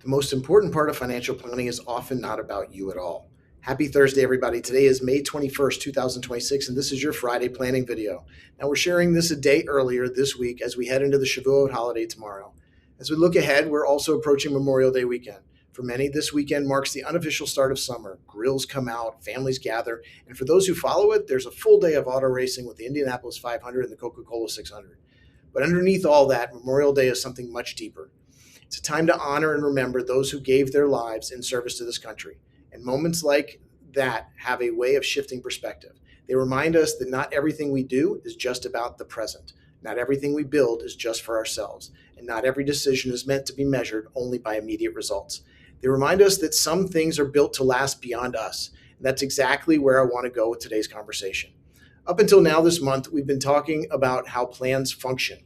The most important part of financial planning is often not about you at all. Happy Thursday, everybody. Today is May 21st, 2026, and this is your Friday planning video. Now, we're sharing this a day earlier this week as we head into the Shavuot holiday tomorrow. As we look ahead, we're also approaching Memorial Day weekend. For many, this weekend marks the unofficial start of summer. Grills come out, families gather, and for those who follow it, there's a full day of auto racing with the Indianapolis 500 and the Coca-Cola 600. But underneath all that, Memorial Day is something much deeper. It's a time to honor and remember those who gave their lives in service to this country. And moments like that have a way of shifting perspective. They remind us that not everything we do is just about the present. Not everything we build is just for ourselves. And not every decision is meant to be measured only by immediate results. They remind us that some things are built to last beyond us. And that's exactly where I want to go with today's conversation. Up until now this month, we've been talking about how plans function,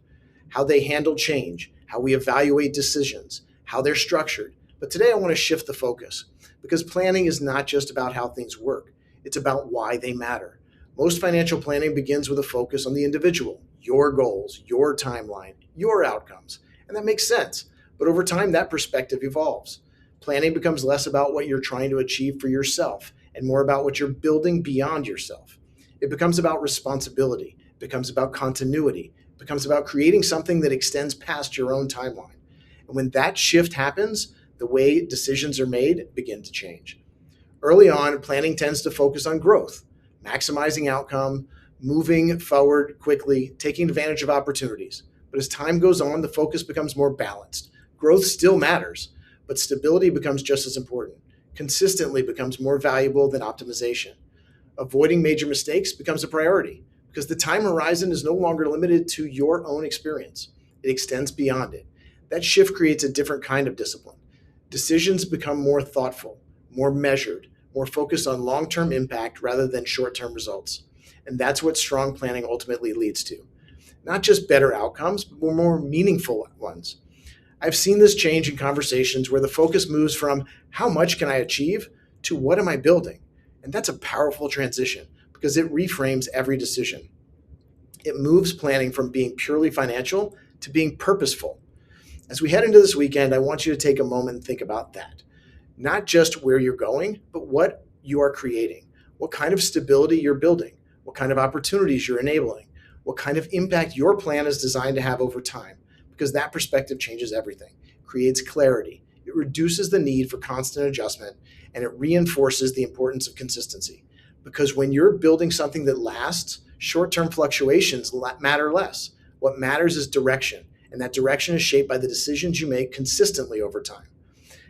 how they handle change, how we evaluate decisions, how they're structured. But today I want to shift the focus because planning is not just about how things work. It's about why they matter. Most financial planning begins with a focus on the individual, your goals, your timeline, your outcomes. And that makes sense. But over time, that perspective evolves. Planning becomes less about what you're trying to achieve for yourself and more about what you're building beyond yourself. It becomes about responsibility. It becomes about continuity. It becomes about creating something that extends past your own timeline. And when that shift happens, the way decisions are made begin to change. Early on, planning tends to focus on growth, maximizing outcome, moving forward quickly, taking advantage of opportunities. But as time goes on, the focus becomes more balanced. Growth still matters, but stability becomes just as important. Consistently becomes more valuable than optimization. Avoiding major mistakes becomes a priority because the time horizon is no longer limited to your own experience. It extends beyond it. That shift creates a different kind of discipline. Decisions become more thoughtful, more measured, more focused on long-term impact rather than short-term results. And that's what strong planning ultimately leads to. Not just better outcomes, but more meaningful ones. I've seen this change in conversations where the focus moves from how much can I achieve to what am I building? And that's a powerful transition because it reframes every decision. It moves planning from being purely financial to being purposeful. As we head into this weekend, I want you to take a moment and think about that. Not just where you're going, but what you are creating, what kind of stability you're building, what kind of opportunities you're enabling, what kind of impact your plan is designed to have over time, because that perspective changes everything, creates clarity. It reduces the need for constant adjustment, and it reinforces the importance of consistency. Because when you're building something that lasts, short-term fluctuations matter less. What matters is direction, and that direction is shaped by the decisions you make consistently over time.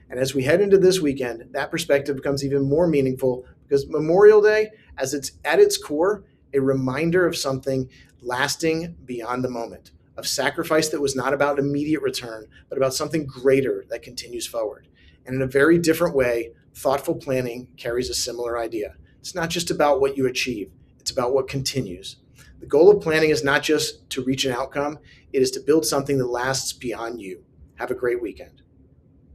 And as we head into this weekend, that perspective becomes even more meaningful because Memorial Day, as it's at its core, a reminder of something lasting beyond the moment, of sacrifice that was not about immediate return, but about something greater that continues forward. And in a very different way, thoughtful planning carries a similar idea. It's not just about what you achieve, it's about what continues. The goal of planning is not just to reach an outcome, it is to build something that lasts beyond you. Have a great weekend.